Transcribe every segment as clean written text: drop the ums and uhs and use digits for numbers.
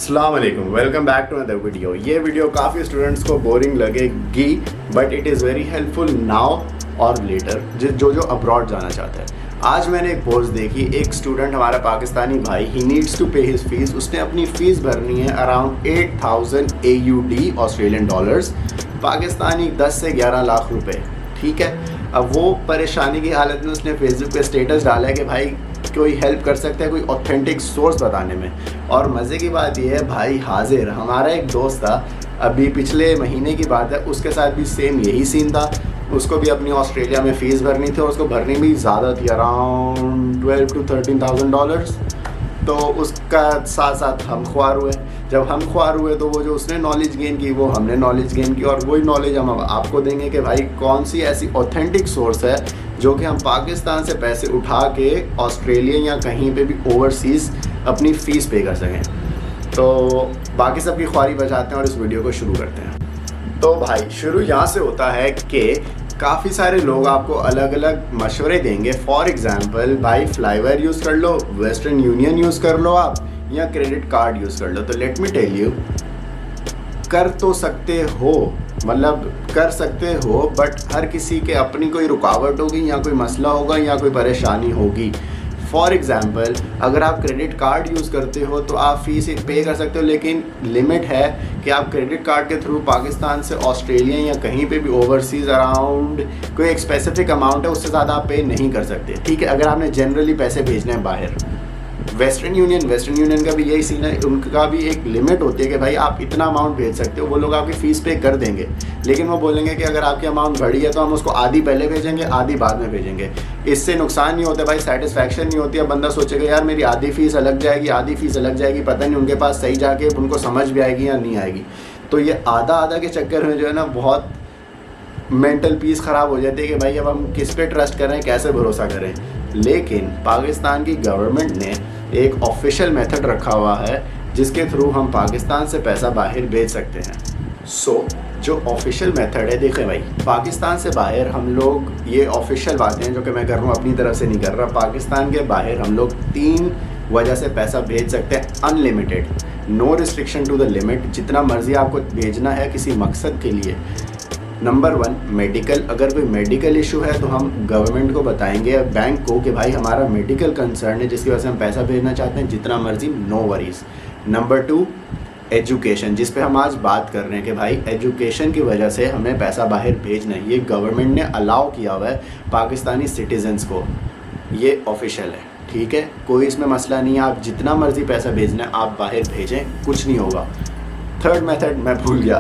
अस्सलाम वालेकुम, welcome back to another video. ये वीडियो काफ़ी स्टूडेंट्स को बोरिंग लगेगी but it is very helpful now और लेटर जो अब्रॉड जाना चाहता है। आज मैंने एक पोस्ट देखी, एक स्टूडेंट हमारा पाकिस्तानी भाई, ही नीड्स टू पे हिज फीस। उसने अपनी फ़ीस भरनी है around 8000 AUD Australian dollars, Pakistani 10 से 11 लाख रुपए। ठीक है, अब वो परेशानी की हालत में उसने फेसबुक पे स्टेटस डाला है कि भाई कोई हेल्प कर सकता है, कोई ऑथेंटिक सोर्स बताने में। और मज़े की बात यह है भाई हाजिर, हमारा एक दोस्त था, अभी पिछले महीने की बात है, उसके साथ भी सेम यही सीन था। उसको भी अपनी ऑस्ट्रेलिया में फ़ीस भरनी थी और उसको भरनी भी ज़्यादा थी, अराउंड 12 to 13,000 डॉलर्स। तो उसका साथ साथ हम ख्वार हुए। जब हम ख्वार हुए तो वो जो उसने नॉलेज गेन की वो हमने नॉलेज गेन की, और वही नॉलेज हम आपको देंगे कि भाई कौन सी ऐसी ऑथेंटिक सोर्स है जो कि हम पाकिस्तान से पैसे उठा के ऑस्ट्रेलिया या कहीं पे भी ओवरसीज़ अपनी फ़ीस पे कर सकें। तो बाकी सबकी ख्वारी बचाते हैं और इस वीडियो को शुरू करते हैं। तो भाई शुरू यहाँ से होता है कि काफ़ी सारे लोग आपको अलग अलग मशवरे देंगे। फॉर एग्ज़ाम्पल भाई फ्लाईवेयर यूज़ कर लो, वेस्टर्न यूनियन यूज़ कर लो आप, या क्रेडिट कार्ड यूज़ कर लो। तो लेट मी टेल यू, कर तो सकते हो, मतलब कर सकते हो, बट हर किसी के अपनी कोई रुकावट होगी या कोई मसला होगा या कोई परेशानी होगी। फॉर एग्ज़ाम्पल अगर आप क्रेडिट कार्ड यूज़ करते हो तो आप फ़ीस पे कर सकते हो, लेकिन लिमिट है कि आप क्रेडिट कार्ड के थ्रू पाकिस्तान से ऑस्ट्रेलिया या कहीं पे भी ओवरसीज़ अराउंड कोई एक स्पेसिफिक अमाउंट है, उससे ज़्यादा आप पे नहीं कर सकते। ठीक है, अगर आपने जनरली पैसे भेजने हैं बाहर। वेस्टर्न यूनियन का भी यही सीन है, उनका भी एक लिमिट होती है कि भाई आप इतना अमाउंट भेज सकते हो। वो लोग आपकी फ़ीस पे कर देंगे, लेकिन वो बोलेंगे कि अगर आपकी अमाउंट बढ़ी है तो हम उसको आधी पहले भेजेंगे, आधी बाद में भेजेंगे। इससे नुकसान नहीं होता भाई, सेटिस्फैक्शन नहीं होती है। बंदा सोचेगा यार मेरी आधी फ़ीस अलग जाएगी, आधी फ़ीस अलग जाएगी, पता नहीं उनके पास सही जाके उनको समझ भी आएगी या नहीं आएगी। तो ये आधा के चक्कर में जो है ना बहुत मेंटल पीस ख़राब हो जाती है कि भाई अब हम किस पे ट्रस्ट करें, कैसे भरोसा करें। लेकिन पाकिस्तान की गवर्नमेंट ने एक ऑफिशियल मेथड रखा हुआ है जिसके थ्रू हम पाकिस्तान से पैसा बाहर भेज सकते हैं। जो ऑफिशियल मेथड है, देखें भाई, पाकिस्तान से बाहर हम लोग, ये ऑफिशियल बातें हैं जो कि मैं कर रहा हूँ, अपनी तरफ से नहीं कर रहा। पाकिस्तान के बाहर हम लोग 3 वजह से पैसा भेज सकते हैं, unlimited, no restriction to the limit, जितना मर्ज़ी आपको भेजना है किसी मकसद के लिए। नंबर 1 मेडिकल, अगर कोई मेडिकल इशू है तो हम गवर्नमेंट को बताएंगे, बैंक को, कि भाई हमारा मेडिकल कंसर्न है जिसकी वजह से हम पैसा भेजना चाहते हैं, जितना मर्जी, नो वरीज। नंबर 2 एजुकेशन, जिस पे हम आज बात कर रहे हैं कि भाई एजुकेशन की वजह से हमें पैसा बाहर भेजना है, ये गवर्नमेंट ने अलाउ किया हुआ है पाकिस्तानी सिटीजन्स को, ये ऑफिशियल है। ठीक है, कोई इसमें मसला नहीं है, आप जितना मर्जी पैसा भेजना है आप बाहर भेजें, कुछ नहीं होगा। थर्ड मेथड मैं भूल गया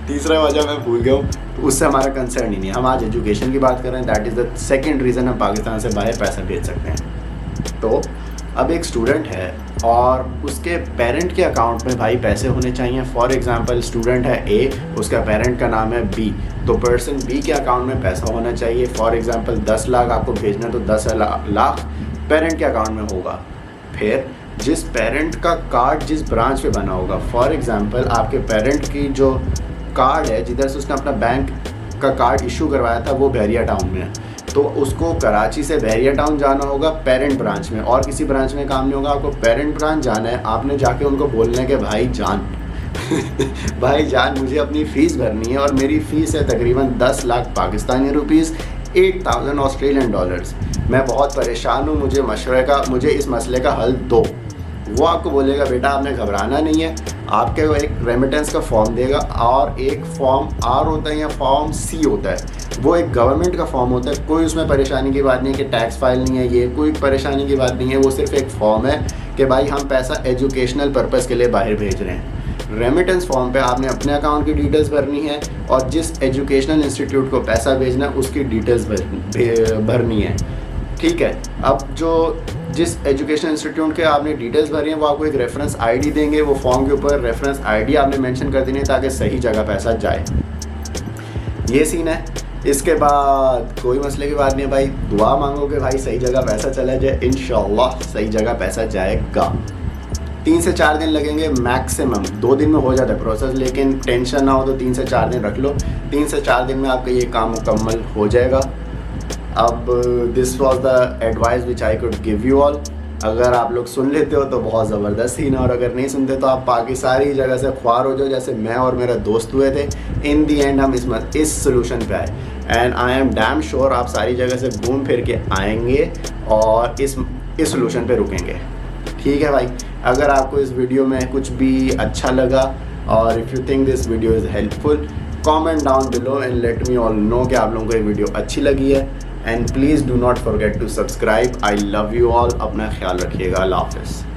तीसरा वजह मैं भूल गया हूँ, तो उससे हमारा कंसर्न ही नहीं है। हम आज एजुकेशन की बात कर रहे हैं, that is the second reason हम पाकिस्तान से बाहर पैसा भेज सकते हैं। तो अब एक स्टूडेंट है और उसके पेरेंट के अकाउंट में भाई पैसे होने चाहिए। फॉर एग्जांपल स्टूडेंट है A, उसका पेरेंट का नाम है B, तो पर्सन B के अकाउंट में पैसा होना चाहिए। फॉर एग्जांपल 10 लाख आपको भेजना, तो 10 लाख पेरेंट के अकाउंट में होगा। फिर जिस पेरेंट का कार्ड जिस ब्रांच पे बना होगा, फॉर एग्जांपल आपके पेरेंट की जो कार्ड है जिधर से उसने अपना बैंक का कार्ड इशू करवाया था वो बहरिया टाउन में है, तो उसको कराची से बहरिया टाउन जाना होगा पेरेंट ब्रांच में, और किसी ब्रांच में काम नहीं होगा। आपको पेरेंट ब्रांच जाना है, आपने जाके उनको बोलना है कि भाई जान भाई जान, मुझे अपनी फ़ीस भरनी है और मेरी फ़ीस है तकरीबन 10 lakh Pakistani rupees, 8000 Australian dollars. मैं बहुत परेशान हूँ, मुझे इस मसले का हल दो। वो आपको बोलेगा बेटा आपने घबराना नहीं है, आपके वो एक रेमिटेंस का फॉर्म देगा, और एक फॉर्म R होता है या फॉर्म C होता है, वो एक गवर्नमेंट का फॉर्म होता है। कोई उसमें परेशानी की बात नहीं है कि टैक्स फाइल नहीं है, ये कोई परेशानी की बात नहीं है, वो सिर्फ एक फॉर्म है कि भाई हम पैसा एजुकेशनल पर्पज़ के लिए बाहर भेज रहे हैं। रेमिटेंस फॉर्म पे आपने अपने अकाउंट की डिटेल्स भरनी है और जिस एजुकेशनल इंस्टीट्यूट को पैसा भेजना है उसकी डिटेल्स भरनी है। ठीक है, अब जिस एजुकेशन इंस्टीट्यूट के आपने डिटेल्स भरी हैं वो आपको एक रेफरेंस आईडी देंगे, वो फॉर्म के ऊपर रेफरेंस आईडी आपने मेंशन कर देनी है ताकि सही जगह पैसा जाए। ये सीन है। इसके बाद कोई मसले की बात नहीं है भाई, दुआ मांगो कि भाई सही जगह पैसा चला जाए, इंशाल्लाह सही जगह पैसा जाएगा। 3 से 4 दिन लगेंगे मैक्सिमम, 2 दिन में हो जाता है प्रोसेस, लेकिन टेंशन ना हो तो 3 से 4 दिन रख लो। 3 से 4 दिन में आपका ये काम मुकम्मल हो जाएगा। अब this was the advice which I could give you all. अगर आप लोग सुन लेते हो तो बहुत ज़बरदस्त सीन है, और अगर नहीं सुनते तो आप बाकी सारी जगह से ख्वार हो जाओ जैसे मैं और मेरा दोस्त हुए थे। इन दी एंड हम इस सोल्यूशन पे आए, and I am damn sure आप सारी जगह से घूम फिर के आएंगे और इस सोल्यूशन पे रुकेंगे। ठीक है भाई, अगर आपको इस वीडियो में कुछ भी अच्छा लगा और if you think this video is helpful, comment down below and let me all know कि आप लोगों को ये वीडियो अच्छी लगी है। And please do not forget to subscribe. I love you all, अपना ख्याल रखिएगा। अल्लाह हाफ़िज़।